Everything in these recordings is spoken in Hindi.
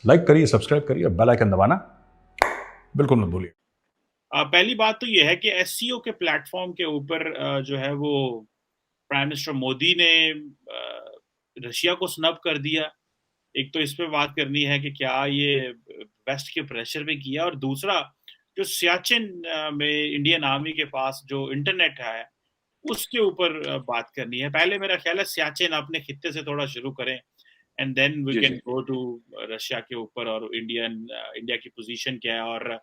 लाइक करिए, सब्सक्राइब करिए, बेल आइकन दबाना बिल्कुल मत भूलिए। पहली बात तो ये है कि एससीओ के प्लेटफॉर्म के ऊपर जो है वो प्राइम मिनिस्टर मोदी ने रशिया को स्नब कर दिया। एक तो इस पे बात करनी है कि क्या ये वेस्ट के प्रेशर पे किया, और दूसरा जो सियाचिन में इंडियन आर्मी के पास जो इंटरनेट है उसके ऊपर बात करनी है। पहले मेरा ख्याल है सियाचिन अपने खित्ते से थोड़ा शुरू करें, एंड देन वी जी कैन जी। गो टू रशिया के ऊपर और इंडिया की पोजीशन क्या है। और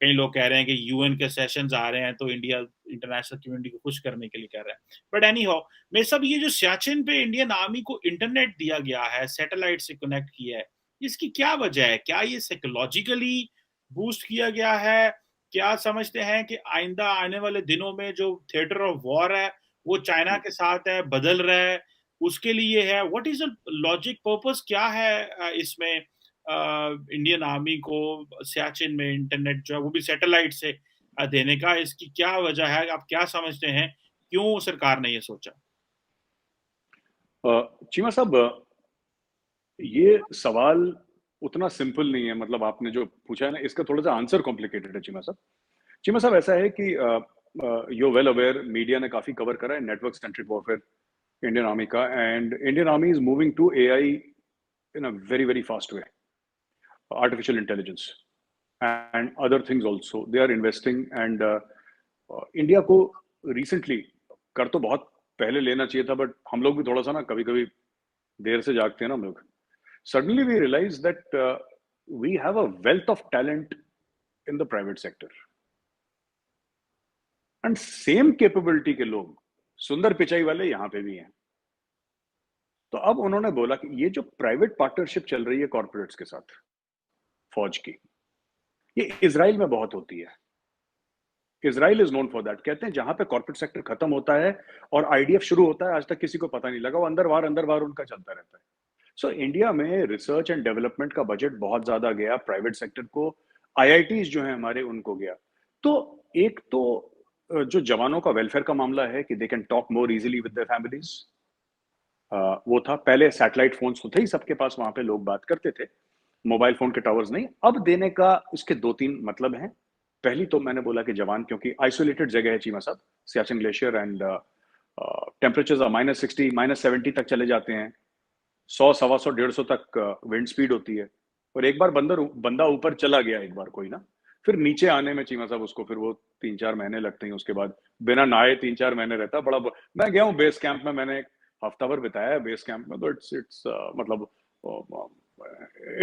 कई लोग कह रहे हैं कि यूएन के सेशंस आ रहे हैं तो इंडिया इंटरनेशनल कम्युनिटी को खुश करने के लिए कह रहा है। बट एनी हाउ, मैं सब ये जो सियाचिन पे इंडियन आर्मी को इंटरनेट दिया गया है, सैटेलाइट से कनेक्ट किया है, इसकी क्या वजह है? क्या ये साइकोलॉजिकली बूस्ट किया गया है? क्या समझते हैं कि आइंदा आने वाले दिनों में जो थिएटर ऑफ वॉर है वो चाइना के साथ है, बदल रहा है, उसके लिए है? What is the logic, purpose क्या है इसमें इंडियन आर्मी को सियाचिन में इंटरनेट जो है वो भी सैटेलाइट से देने का? इसकी क्या वजह है? आप क्या समझते हैं, क्यों सरकार ने ये सोचा? चीमा साहब, ये सवाल उतना सिंपल नहीं है। मतलब आपने जो पूछा है ना, इसका थोड़ा सा आंसर कॉम्प्लिकेटेड है चीमा साहब। चीमा साहब, ऐसा है कि यू वेल अवेयर, मीडिया ने काफी कवर करा है network centric warfare Indian army का, and Indian army is moving to AI in a very very fast way, artificial intelligence and other things also they are investing, and India को रिसेंटली, कर तो बहुत पहले लेना चाहिए था, बट हम लोग भी थोड़ा सा ना कभी कभी देर से जागते हैं ना हम लोग। Suddenly we realise that we have a wealth of talent in the private sector, and same capability के लोग, सुंदर पिचाई वाले, यहाँ पे भी हैं। तो अब उन्होंने बोला कि ये जो प्राइवेट पार्टनरशिप चल रही है कॉर्पोरेट्स के साथ फौज की, ये इसराइल में बहुत होती है। Israel is known for that. कहते हैं जहां पे कॉर्पोरेट सेक्टर खत्म होता है और आईडीएफ शुरू होता है, आज तक किसी को पता नहीं लगा, वो अंदर बार उनका चलता रहता है। सो इंडिया में रिसर्च एंड डेवलपमेंट का बजट बहुत ज्यादा गया प्राइवेट सेक्टर को, आईआईटीज जो है हमारे उनको गया। तो एक तो जो जवानों का वेलफेयर का मामला है कि they can talk more easily with their families, वो था। पहले सैटेलाइट फोन्स तो थे ही सबके पास, वहां पे लोग बात करते थे, मोबाइल फोन के टावर्स नहीं। अब देने का इसके दो तीन मतलब हैं। पहली तो मैंने बोला कि जवान, क्योंकि आइसोलेटेड जगह है चीमा साहब, सियाचिन ग्लेशियर, एंड टेम्परेचर्स -60 -70 तक चले जाते हैं, 100 125 150 तक विंड स्पीड होती है। और एक बार बंदा ऊपर चला गया, एक बार कोई ना, फिर नीचे आने में चीमा साहब उसको फिर वो 3-4 महीने लगते हैं। उसके बाद बिना नहाए 3-4 महीने रहता है। मैं गया हूँ बेस कैंप में, मैंने एक हफ्ता भर बिताया है बेस कैंप में, तो इट्स मतलब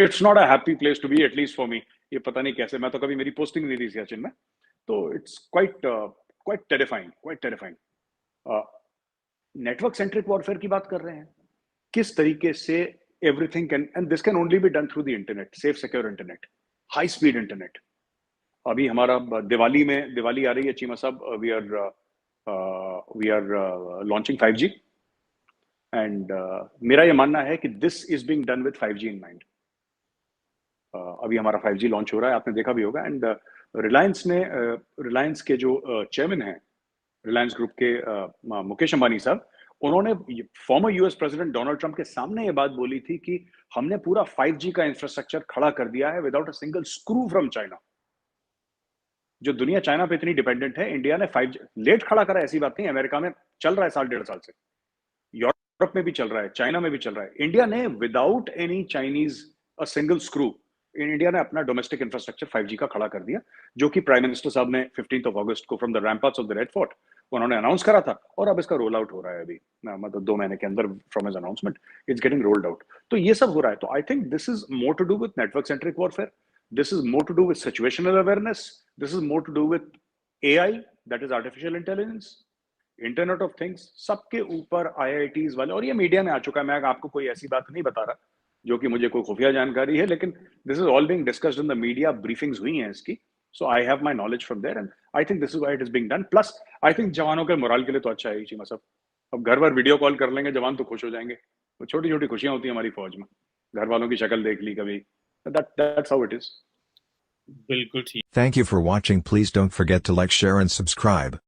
it's not a happy place to be, at least for me. ये पता नहीं कैसे, मैं तो कभी, मेरी पोस्टिंग नहीं थी सियाचिन में, तो it's quite quite terrifying, quite terrifying. Network centric warfare की बात कर रहे हैं, किस तरीके से everything can, and this can only be done through the internet, safe secure internet, high speed internet. अभी हमारा दिवाली आ रही है चीमा साहब, we are launching 5G, and मेरा ये मानना है कि this is being done with 5G in mind. अभी हमारा 5G लॉन्च हो रहा है, आपने देखा भी होगा। एंड रिलायंस के जो चेयरमैन हैं, रिलायंस ग्रुप के मुकेश अंबानी साहब, उन्होंने former US president Donald Trump के सामने ये बात बोली थी कि हमने पूरा 5G का इंफ्रास्ट्रक्चर खड़ा कर दिया है without a single screw from China. जो दुनिया चाइना पे इतनी डिपेंडेंट है, इंडिया ने 5G लेट खड़ा करा, ऐसी बात नहीं। अमेरिका में चल रहा है साल डेढ़ साल से, यूरोप में भी चल रहा है, चाइना में भी चल रहा है। इंडिया ने without any Chinese a single screw, India ने अपना डोमेस्टिक इंफ्रास्ट्रक्चर 5G का खड़ा कर दिया, जो कि प्राइम मिनिस्टर साहब ने 15 अगस्त को from the ramparts of the Red Fort उन्होंने अनाउंस करा था, और अब इसका रोल आउट हो रहा है अभी, मतलब 2 महीने के अंदर from his announcement it's getting rolled out. तो ये सब हो रहा है। तो I think this is more to do with network centric warfare, this is more to do with situational awareness, this is more to do with AI, that is artificial intelligence, internet of things, सबके ऊपर आईआईटीज वाले। और ये मीडिया में आ चुका है, मैं आपको कोई ऐसी बात नहीं बता रहा जो कि मुझे कोई खुफिया जानकारी है, लेकिन this is all being discussed in the media, briefings हुई हैं इसकी। So I have my knowledge from there, and I think this is why it is being done. Plus I think जवानों के मोरल के लिए तो अच्छा है चीमा साहब। अब घर भर वीडियो कॉल कर लेंगे जवान, तो खुश हो जाएंगे। तो छोटी छोटी खुशियां होती हैं हमारी फौज में, घर वालों की शक्ल देख ली कभी, दैट्स हाउ इट इज। बिल्कुल ठीक। Thank you for watching. Please don't forget to like, share and subscribe.